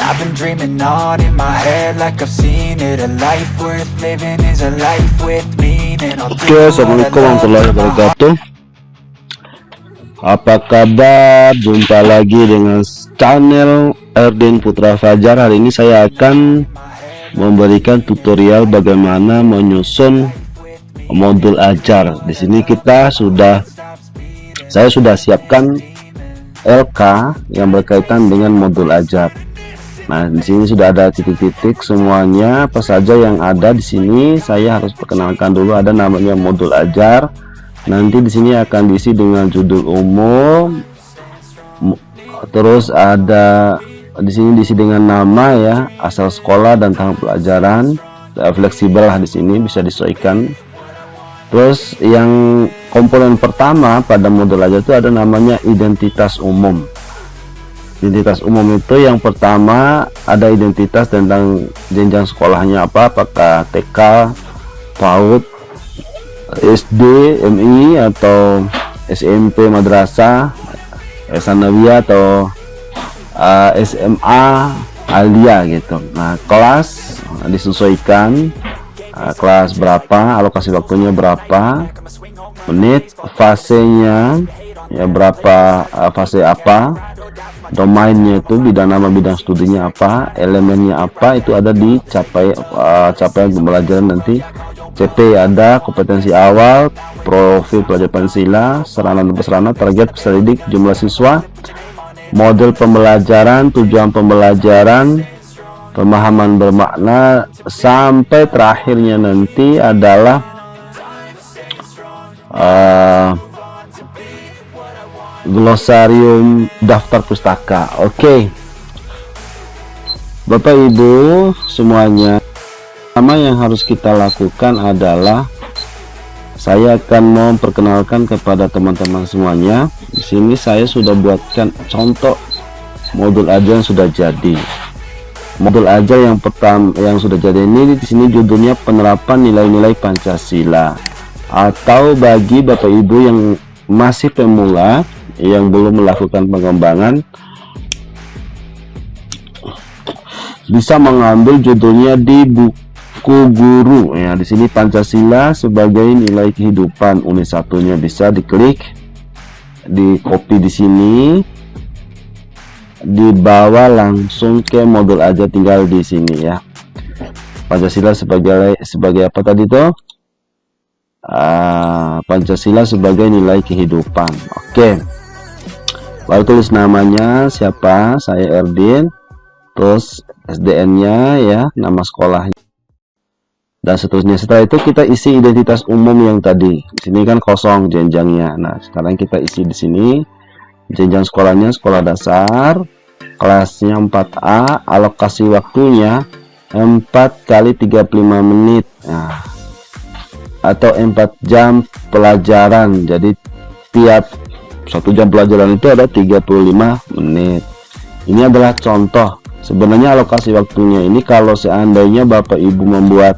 I've been dreaming on in my head like I've seen it. A life worth living is a life with meaning. Oke, assalamualaikum warahmatullahi wabarakatuh. Apa kabar? Jumpa lagi dengan channel Erdin Putra Fajar. Hari ini saya akan memberikan tutorial bagaimana menyusun modul ajar. Di sini saya sudah siapkan LK yang berkaitan dengan modul ajar. Nah, di sini sudah ada titik-titik semuanya apa saja yang ada di sini. Saya harus perkenalkan dulu, ada namanya modul ajar. Nanti di sini akan diisi dengan judul umum. Terus ada di sini diisi dengan nama ya, asal sekolah dan tahap pelajaran. Fleksibel lah di sini, bisa disesuaikan. Terus yang komponen pertama pada modul ajar itu ada namanya identitas umum. Identitas umum itu yang pertama ada identitas tentang jenjang sekolahnya apakah TK, PAUD, SD, MI atau SMP, madrasah, sanawiyah atau SMA, alia gitu. Nah, kelas disesuaikan, kelas berapa, alokasi waktunya berapa, menit, fasenya ya berapa, fase apa, domainnya itu bidang nama, bidang studinya apa, elemennya apa, itu ada di capaian pembelajaran nanti. CP ada kompetensi awal, profil pelajar Pancasila, sarana dan prasarana, target peserta didik, jumlah siswa, model pembelajaran, tujuan pembelajaran, pemahaman bermakna, sampai terakhirnya nanti adalah glosarium daftar pustaka. Oke, Bapak Ibu semuanya, pertama yang harus kita lakukan adalah saya akan memperkenalkan kepada teman-teman semuanya. Di sini saya sudah buatkan contoh modul ajar yang sudah jadi. Modul ajar yang pertama yang sudah jadi ini di sini judulnya penerapan nilai-nilai Pancasila. Atau bagi Bapak Ibu yang masih pemula yang belum melakukan pengembangan, bisa mengambil judulnya di buku guru ya. Di sini Pancasila sebagai nilai kehidupan, unit satunya bisa diklik, di copy di sini, dibawa langsung ke modul aja, tinggal di sini ya. Pancasila sebagai apa tadi tuh? Pancasila sebagai nilai kehidupan. Oke, lalu tulis namanya siapa, saya Erdin, terus SDN-nya ya, nama sekolahnya, dan seterusnya. Setelah itu kita isi identitas umum yang tadi. Di sini kan kosong jenjangnya. Nah, sekarang kita isi di sini jenjang sekolahnya, sekolah dasar, kelasnya 4A, alokasi waktunya 4 kali 35 menit. Nah, atau 4 jam pelajaran. Jadi tiap 1 jam pelajaran itu ada 35 menit. Ini adalah contoh. Sebenarnya alokasi waktunya ini kalau seandainya Bapak Ibu membuat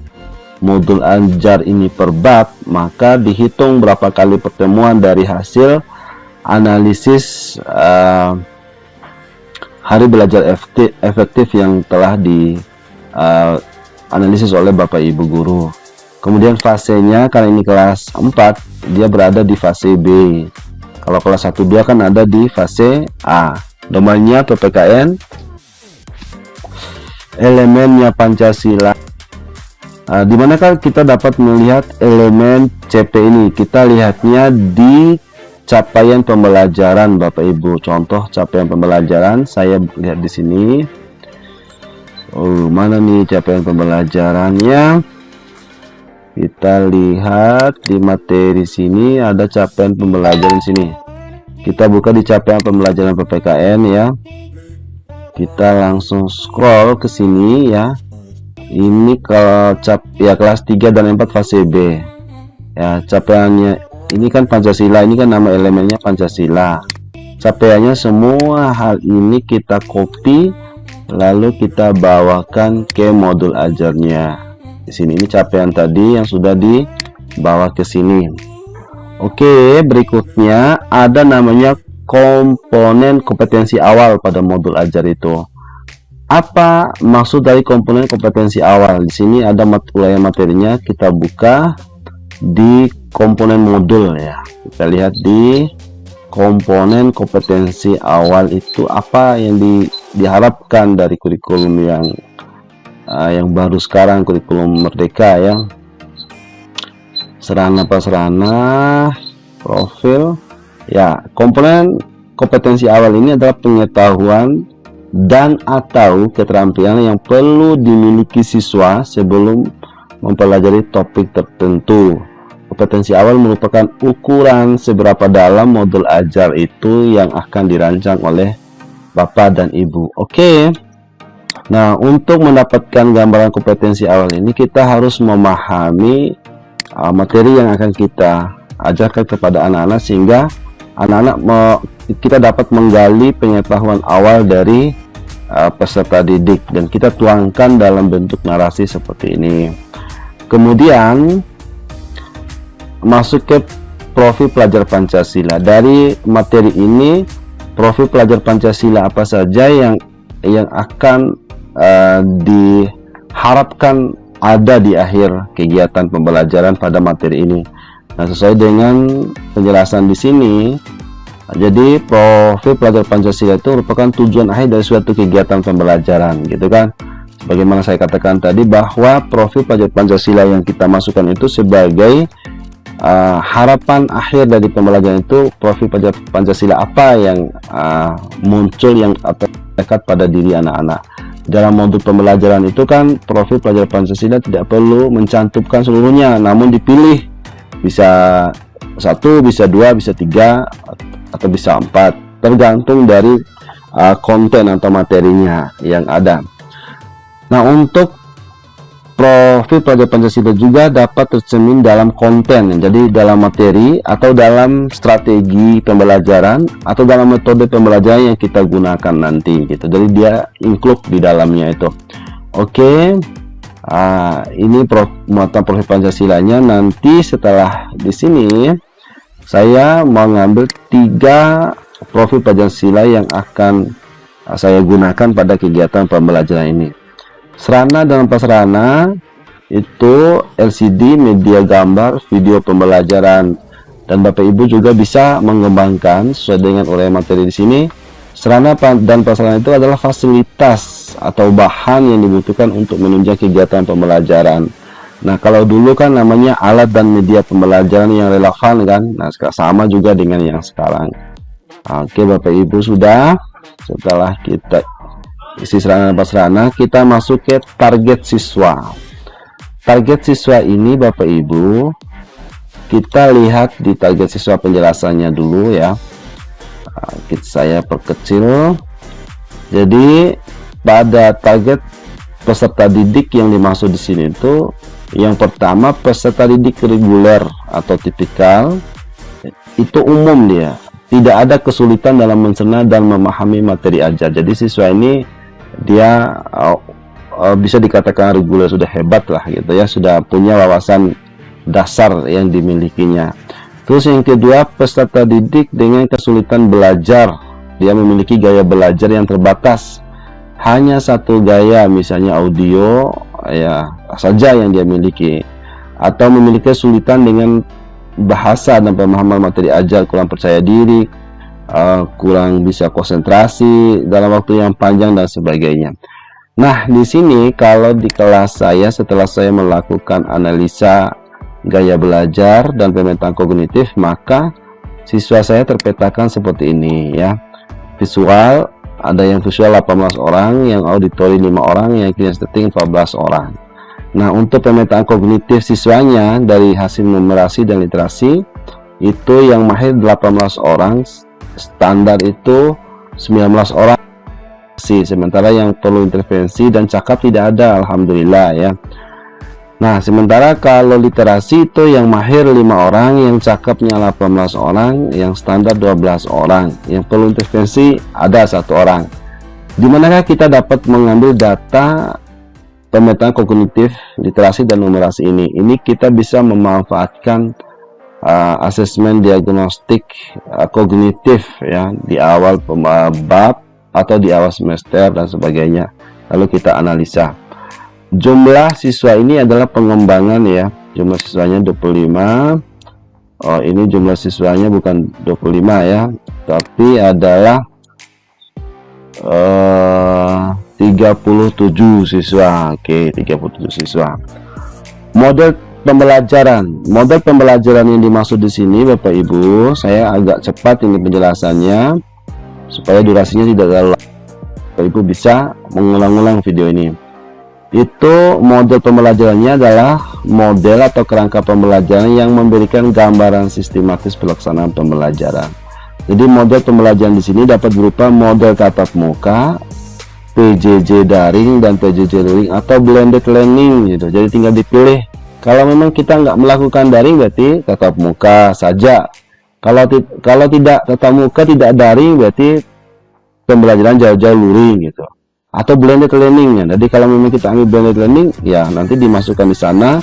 modul ajar ini per bab, maka dihitung berapa kali pertemuan dari hasil analisis hari belajar efektif yang telah di analisis oleh Bapak Ibu guru. Kemudian fasenya, karena ini kelas 4, dia berada di fase B. Kalau kelas 1-2 kan ada di fase A. Domainnya PPKN, elemennya Pancasila. Dimanakah kita dapat melihat elemen CP ini? Kita lihatnya di capaian pembelajaran Bapak Ibu. Contoh capaian pembelajaran saya lihat di sini. Oh, mana nih capaian pembelajarannya? Kita lihat di materi sini ada capaian pembelajaran sini. Kita buka di capaian pembelajaran PPKN ya. Kita langsung scroll ke sini ya. Ini kalau kelas 3 dan 4 fase B. Ya, capaiannya ini kan Pancasila, ini kan nama elemennya Pancasila. Capaiannya semua hal ini kita copy lalu kita bawakan ke modul ajarnya. Di sini ini capaian tadi yang sudah dibawa ke sini. Oke, berikutnya ada namanya komponen kompetensi awal pada modul ajar itu. Apa maksud dari komponen kompetensi awal? Di sini ada uraian materinya, kita buka di komponen modul ya. Kita lihat di komponen kompetensi awal itu apa yang diharapkan dari kurikulum yang baru sekarang, kurikulum Merdeka ya. Sarana prasarana, profil ya. Komponen kompetensi awal ini adalah pengetahuan dan atau keterampilan yang perlu dimiliki siswa sebelum mempelajari topik tertentu. Kompetensi awal merupakan ukuran seberapa dalam modul ajar itu yang akan dirancang oleh Bapak dan Ibu. Oke. Nah, untuk mendapatkan gambaran kompetensi awal ini kita harus memahami materi yang akan kita ajarkan kepada anak-anak, sehingga kita dapat menggali pengetahuan awal dari peserta didik dan kita tuangkan dalam bentuk narasi seperti ini. Kemudian masuk ke profil pelajar Pancasila. Dari materi ini, profil pelajar Pancasila apa saja yang akan diharapkan ada di akhir kegiatan pembelajaran pada materi ini. Nah, sesuai dengan penjelasan di sini, jadi profil pelajar Pancasila itu merupakan tujuan akhir dari suatu kegiatan pembelajaran, gitu kan? Bagaimana saya katakan tadi bahwa profil pelajar Pancasila yang kita masukkan itu sebagai harapan akhir dari pembelajaran itu, profil pelajar Pancasila apa yang muncul yang terdekat pada diri anak-anak. Dalam modul pembelajaran itu kan profil pelajar Pancasila tidak perlu mencantumkan seluruhnya, namun dipilih bisa 1, bisa 2, bisa 3, atau bisa 4, tergantung dari konten atau materinya yang ada. Nah, untuk profil pelajar Pancasila juga dapat tercermin dalam konten, jadi dalam materi atau dalam strategi pembelajaran atau dalam metode pembelajaran yang kita gunakan nanti gitu. Jadi dia include di dalamnya itu. Oke. Ini muatan profil Pancasilanya. Nanti setelah di sini saya mau ngambil 3 profil Pancasila yang akan saya gunakan pada kegiatan pembelajaran ini. Sarana dan prasarana itu LCD, media gambar, video pembelajaran, dan Bapak Ibu juga bisa mengembangkan sesuai dengan uraian materi di sini. Sarana dan prasarana itu adalah fasilitas atau bahan yang dibutuhkan untuk menunjang kegiatan pembelajaran. Nah, kalau dulu kan namanya alat dan media pembelajaran yang relevan kan. Nah, sama juga dengan yang sekarang. Oke, Bapak Ibu sudah. Setelah kita isi sarana dan prasarana, kita masuk ke target siswa. Target siswa ini Bapak Ibu, kita lihat di target siswa penjelasannya dulu ya. Saya perkecil. Jadi pada target peserta didik yang dimaksud di sini itu, yang pertama peserta didik reguler atau tipikal, itu umum dia, tidak ada kesulitan dalam mencerna dan memahami materi ajar. Jadi siswa ini dia bisa dikatakan reguler, sudah hebat lah gitu ya, sudah punya wawasan dasar yang dimilikinya. Terus yang kedua, peserta didik dengan kesulitan belajar, dia memiliki gaya belajar yang terbatas, hanya satu gaya, misalnya audio ya saja yang dia miliki, atau memiliki kesulitan dengan bahasa dan pemahaman materi ajar, kurang percaya diri, kurang bisa konsentrasi dalam waktu yang panjang dan sebagainya. Nah, di sini kalau di kelas saya, setelah saya melakukan analisa gaya belajar dan pemetaan kognitif, maka siswa saya terpetakan seperti ini ya. Visual, ada yang visual 18 orang, yang auditori 5 orang, yang kinestetik 14 orang. Nah, untuk pemetaan kognitif siswanya dari hasil numerasi dan literasi itu yang mahir 18 orang, standar itu 19 orang, sementara yang perlu intervensi dan cakap tidak ada, alhamdulillah ya. Nah, sementara kalau literasi itu yang mahir 5 orang, yang cakapnya 18 orang, yang standar 12 orang, yang perlu intervensi ada 1 orang. Dimanakah kita dapat mengambil data pemetaan kognitif literasi dan numerasi ini? Ini kita bisa memanfaatkan asesmen diagnostik kognitif ya di awal bab atau di awal semester dan sebagainya. Lalu kita analisa. Jumlah siswa ini adalah pengembangan ya. Jumlah siswanya 25. Oh, ini jumlah siswanya bukan 25 ya, tapi adalah 37 siswa. Oke, 37 siswa. Model pembelajaran yang dimaksud di sini Bapak Ibu, saya agak cepat ini penjelasannya supaya durasinya tidak terlalu lama. Bapak Ibu bisa mengulang-ulang video ini. Itu model pembelajarannya adalah model atau kerangka pembelajaran yang memberikan gambaran sistematis pelaksanaan pembelajaran. Jadi model pembelajaran di sini dapat berupa model tatap muka, PJJ daring dan PJJ luring atau blended learning gitu. Jadi tinggal dipilih. Kalau memang kita nggak melakukan daring berarti tatap muka saja. Kalau tidak tatap muka tidak daring berarti pembelajaran jauh-jauh luring gitu. Atau blended learning ya. Jadi kalau memang kita ambil blended learning ya nanti dimasukkan di sana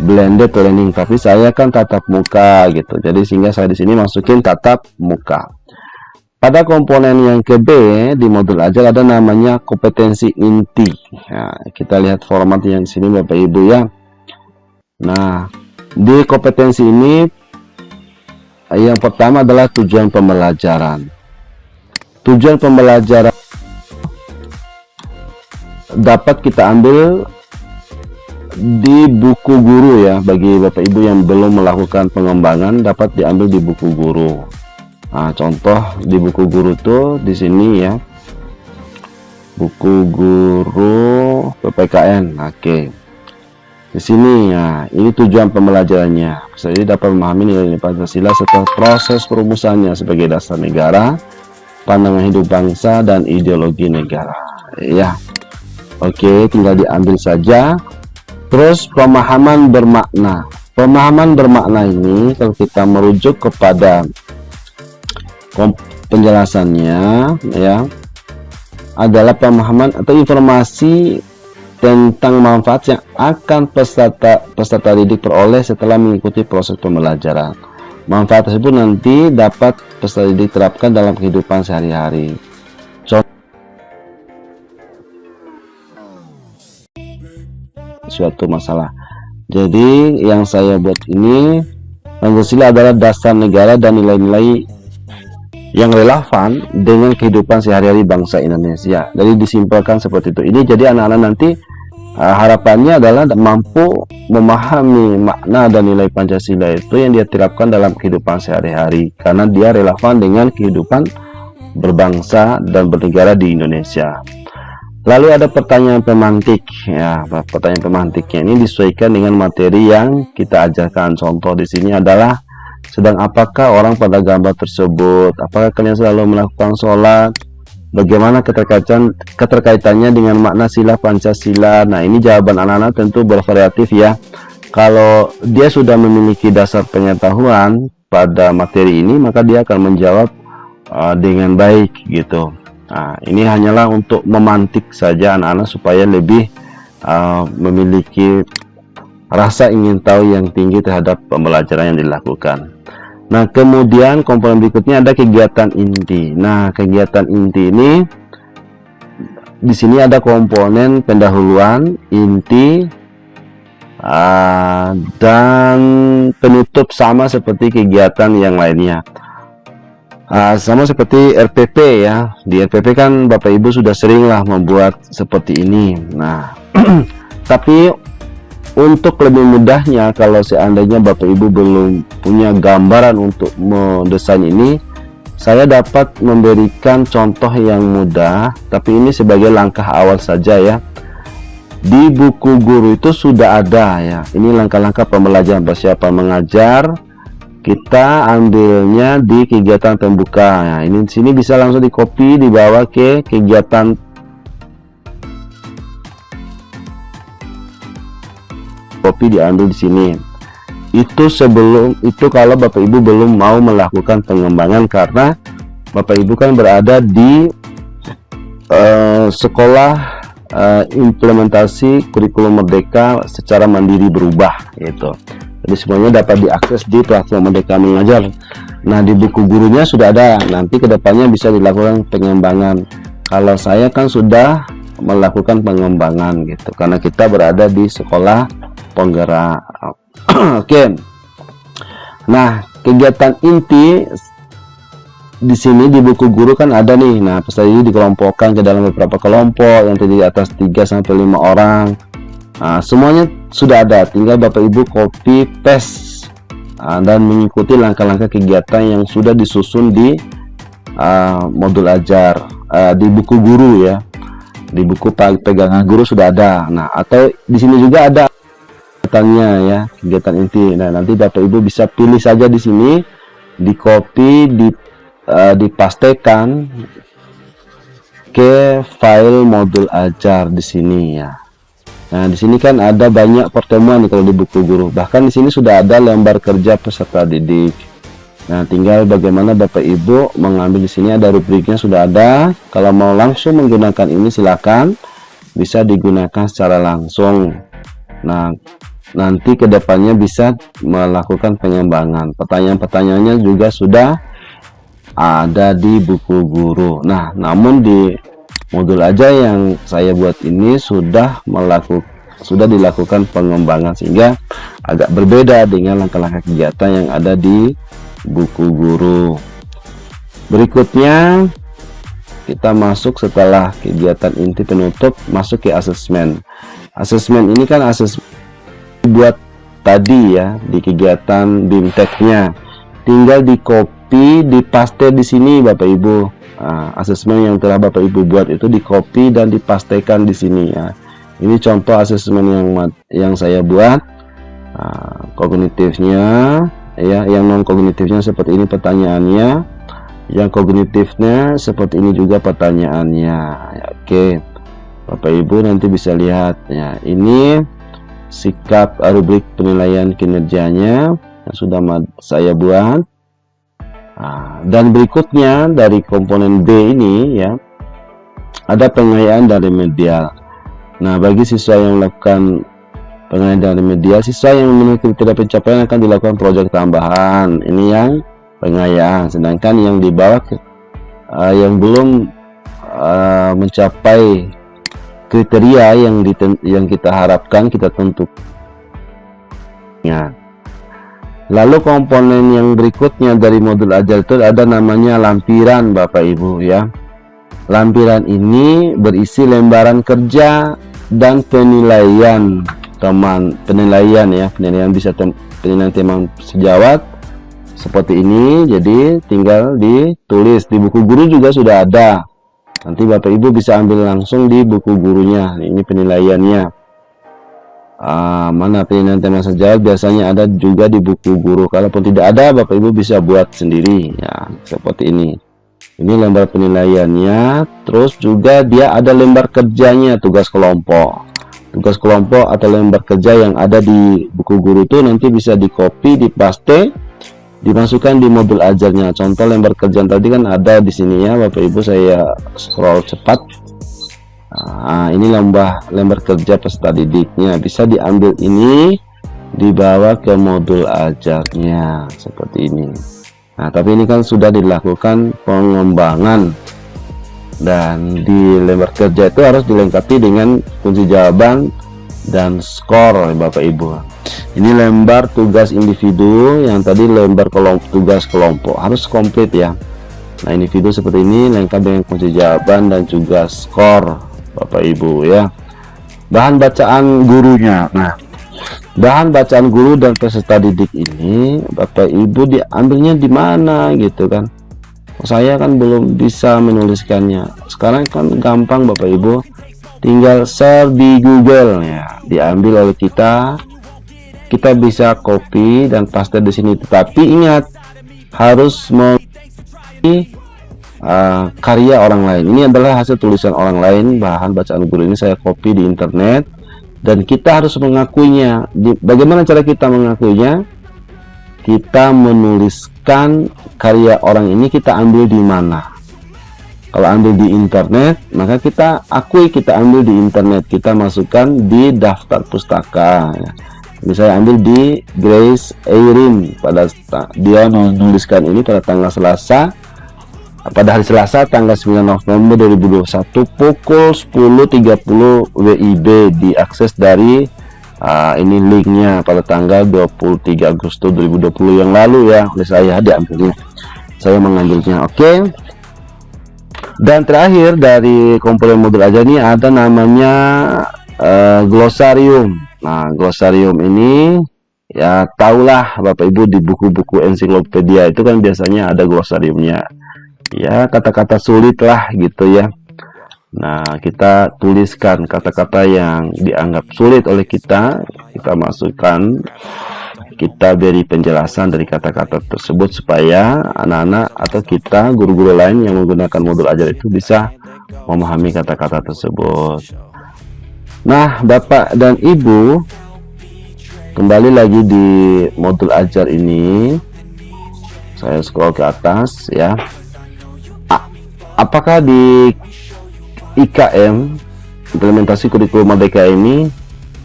blended learning, tapi saya kan tatap muka gitu. Jadi sehingga saya di sini masukin tatap muka. Pada komponen yang ke B di modul ajar ada namanya kompetensi inti. Nah, kita lihat format yang di sini Bapak Ibu ya. Nah, di kompetensi ini yang pertama adalah tujuan pembelajaran. Tujuan pembelajaran dapat kita ambil di buku guru ya. Bagi Bapak Ibu yang belum melakukan pengembangan dapat diambil di buku guru. Nah, contoh di buku guru tuh di sini ya. Buku guru PPKN. Oke. Di sini ya, ini tujuan pembelajarannya. Jadi dapat memahami nilai-nilai Pancasila serta proses perumusannya sebagai dasar negara, pandangan hidup bangsa dan ideologi negara. Ya. Oke, tinggal diambil saja. Terus pemahaman bermakna. Pemahaman bermakna ini kalau kita merujuk kepada penjelasannya ya, adalah pemahaman atau informasi tentang manfaat yang akan peserta didik peroleh setelah mengikuti proses pembelajaran. Manfaat tersebut nanti dapat peserta didik terapkan dalam kehidupan sehari-hari. Suatu masalah. Jadi yang saya buat ini, Pancasila adalah dasar negara dan nilai-nilai yang relevan dengan kehidupan sehari-hari bangsa Indonesia. Jadi disimpulkan seperti itu. Ini jadi anak-anak nanti harapannya adalah mampu memahami makna dan nilai Pancasila itu yang dia terapkan dalam kehidupan sehari-hari karena dia relevan dengan kehidupan berbangsa dan bernegara di Indonesia. Lalu ada pertanyaan pemantik ya. Pertanyaan pemantiknya ini disesuaikan dengan materi yang kita ajarkan. Contoh di sini adalah sedang apakah orang pada gambar tersebut? Apakah kalian selalu melakukan sholat? Bagaimana keterkaitannya dengan makna sila Pancasila? Nah, ini jawaban anak-anak tentu bervariatif ya. Kalau dia sudah memiliki dasar pengetahuan pada materi ini, maka dia akan menjawab dengan baik gitu. Nah, ini hanyalah untuk memantik saja anak-anak supaya lebih memiliki rasa ingin tahu yang tinggi terhadap pembelajaran yang dilakukan. Nah, kemudian komponen berikutnya ada kegiatan inti. Nah, kegiatan inti ini di sini ada komponen pendahuluan, inti, dan penutup sama seperti kegiatan yang lainnya. Sama seperti RPP ya. Di RPP kan Bapak Ibu sudah seringlah membuat seperti ini. Nah, tapi untuk lebih mudahnya, kalau seandainya Bapak Ibu belum punya gambaran untuk mendesain ini, saya dapat memberikan contoh yang mudah, tapi ini sebagai langkah awal saja ya. Di buku guru itu sudah ada ya. Ini langkah-langkah pembelajaran persiapan mengajar. Kita ambilnya di kegiatan pembuka. Nah, ini sini bisa langsung di copy dibawa ke kegiatan diambil di sini. Itu sebelum itu kalau Bapak Ibu belum mau melakukan pengembangan karena Bapak Ibu kan berada di sekolah implementasi kurikulum merdeka secara mandiri berubah gitu. Jadi semuanya dapat diakses di platform Merdeka Mengajar. Nah, di buku gurunya sudah ada, nanti kedepannya bisa dilakukan pengembangan. Kalau saya kan sudah melakukan pengembangan gitu, karena kita berada di sekolah penggerak. Oke. Nah, kegiatan inti di sini di buku guru kan ada nih. Nah, peserta ini dikelompokkan ke dalam beberapa kelompok yang terdiri atas 3 sampai 5 orang. Nah, semuanya sudah ada, tinggal Bapak Ibu copy paste dan mengikuti langkah-langkah kegiatan yang sudah disusun di modul ajar, di buku guru ya, di buku pegangan guru sudah ada. Nah, atau di sini juga ada kegiatannya ya, kegiatan inti. Nah, nanti Bapak Ibu bisa pilih saja di sini, di copy, dipastekan ke file modul ajar di sini ya. Nah, di sini kan ada banyak pertemuan nih kalau di buku guru. Bahkan di sini sudah ada lembar kerja peserta didik. Nah, tinggal bagaimana Bapak Ibu mengambil. Di sini ada rubriknya sudah ada. Kalau mau langsung menggunakan ini silakan, bisa digunakan secara langsung. Nah, nanti kedepannya bisa melakukan pengembangan. Pertanyaan-pertanyaannya juga sudah ada di buku guru. Nah, namun di modul aja yang saya buat ini sudah dilakukan pengembangan, sehingga agak berbeda dengan langkah-langkah kegiatan yang ada di buku guru. Berikutnya kita masuk setelah kegiatan inti penutup, masuk ke asesmen. Asesmen ini kan buat tadi ya di kegiatan BIMTEK-nya, tinggal di copy, dipaste di sini Bapak Ibu. Asesmen yang telah Bapak Ibu buat itu di copy dan dipastekan di sini ya. Ini contoh asesmen yang saya buat. Kognitifnya ya, yang non kognitifnya seperti ini pertanyaannya, yang kognitifnya seperti ini juga pertanyaannya ya. Oke, Bapak Ibu nanti bisa lihat ya, ini sikap rubrik penilaian kinerjanya yang sudah saya buat. Dan berikutnya dari komponen B ini ya, ada pengayaan dan remedial. Nah, bagi siswa yang melakukan pengayaan dan remedial, siswa yang memiliki kriteria pencapaian akan dilakukan proyek tambahan. Ini yang pengayaan. Sedangkan yang di bawah yang belum mencapai kriteria yang kita harapkan, kita tentukan. Lalu komponen yang berikutnya dari modul ajar itu ada namanya lampiran Bapak Ibu ya. Lampiran ini berisi lembaran kerja dan penilaian penilaian bisa penilaian teman sejawat seperti ini. Jadi tinggal ditulis. Di buku guru juga sudah ada, nanti Bapak Ibu bisa ambil langsung di buku gurunya. Ini penilaiannya. Mana penilaian teman sejawat, biasanya ada juga di buku guru. Kalaupun tidak ada, Bapak Ibu bisa buat sendiri ya, seperti ini. Ini lembar penilaiannya. Terus juga dia ada lembar kerjanya, tugas kelompok atau lembar kerja yang ada di buku guru itu nanti bisa di copy, dipaste, dimasukkan di modul ajarnya. Contoh lembar kerja tadi kan ada di sini ya Bapak Ibu, saya scroll cepat. Ini lembar kerja peserta didiknya, bisa diambil ini, dibawa ke modul ajarnya seperti ini. Nah, tapi ini kan sudah dilakukan pengembangan, dan di lembar kerja itu harus dilengkapi dengan kunci jawaban dan skor Bapak Ibu. Ini lembar tugas individu, yang tadi lembar tugas kelompok, harus komplit ya. Nah, individu seperti ini lengkap dengan kunci jawaban dan juga skor Bapak Ibu ya. Bahan bacaan gurunya. Nah, bahan bacaan guru dan peserta didik ini Bapak Ibu diambilnya di mana gitu kan. Saya kan belum bisa menuliskannya. Sekarang kan gampang Bapak Ibu, tinggal search di Google ya, diambil oleh kita bisa copy dan paste di sini. Tetapi ingat, harus karya orang lain. Ini adalah hasil tulisan orang lain. Bahan bacaan guru ini saya copy di internet, dan kita harus mengakuinya. Bagaimana cara kita mengakuinya? Kita menuliskan karya orang ini, kita ambil di mana. Kalau ambil di internet, maka kita akui kita ambil di internet, kita masukkan di daftar pustaka ya. Bisa saya ambil di Grace Eirin, dia menuliskan ini pada tanggal Selasa, pada hari Selasa tanggal 9 November 2021 pukul 10.30 WIB. Diakses dari ini linknya pada tanggal 23 Agustus 2020 yang lalu ya, oleh saya diambilnya, saya mengambilnya. Oke. Dan terakhir dari komponen modul ajar ini ada namanya glossarium. Nah, glossarium ini ya tahulah Bapak Ibu, di buku-buku ensiklopedia itu kan biasanya ada glossariumnya. Ya, kata-kata sulit lah gitu ya. Nah, kita tuliskan kata-kata yang dianggap sulit oleh kita masukkan, kita beri penjelasan dari kata-kata tersebut supaya anak-anak atau kita, guru-guru lain yang menggunakan modul ajar itu bisa memahami kata-kata tersebut. Nah, Bapak dan Ibu, kembali lagi di modul ajar ini, saya scroll ke atas ya. Apakah di IKM, implementasi kurikulum Merdeka ini,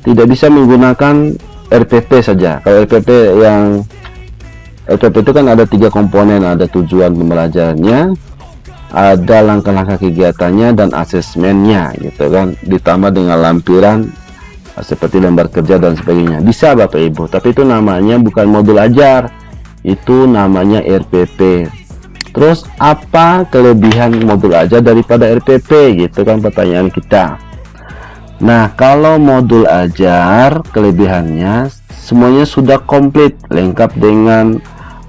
tidak bisa menggunakan RPP saja? Kalau RPP itu kan ada 3 komponen, ada tujuan pembelajarannya, ada langkah-langkah kegiatannya, dan asesmennya gitu kan, ditambah dengan lampiran seperti lembar kerja dan sebagainya. Bisa Bapak Ibu, tapi itu namanya bukan modul ajar, itu namanya RPP. Terus apa kelebihan modul ajar daripada RPP gitu kan pertanyaan kita. Nah, kalau modul ajar kelebihannya semuanya sudah komplit, lengkap dengan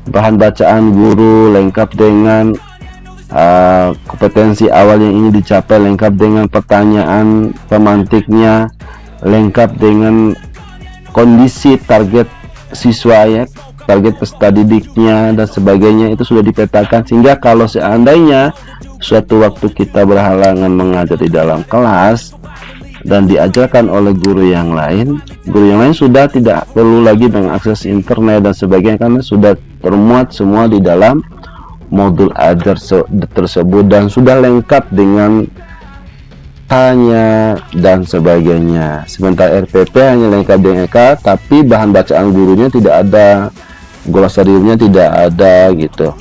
bahan bacaan guru, lengkap dengan kompetensi awal yang ingin dicapai, lengkap dengan pertanyaan pemantiknya, lengkap dengan kondisi target siswa ya, target peserta didiknya dan sebagainya, itu sudah dipetakan, sehingga kalau seandainya suatu waktu kita berhalangan mengajar di dalam kelas dan diajarkan oleh guru yang lain sudah tidak perlu lagi mengakses internet dan sebagainya, karena sudah termuat semua di dalam modul ajar tersebut dan sudah lengkap dengan tanya dan sebagainya. Sementara RPP hanya lengkap dengan EK, tapi bahan bacaan gurunya tidak ada, glossariumnya tidak ada gitu.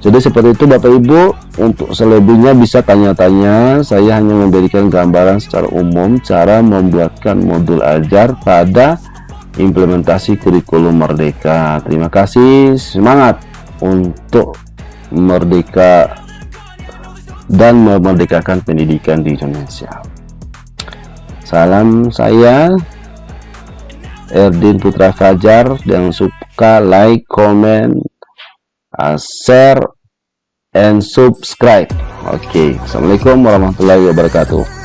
Jadi seperti itu Bapak Ibu. Untuk selebihnya bisa tanya-tanya, saya hanya memberikan gambaran secara umum cara membuatkan modul ajar pada implementasi kurikulum Merdeka. Terima kasih, semangat untuk merdeka dan memerdekakan pendidikan di Indonesia. Salam saya Erdin Putra Fajar. Jangan suka like, comment, share, and subscribe. Oke, assalamualaikum warahmatullahi wabarakatuh.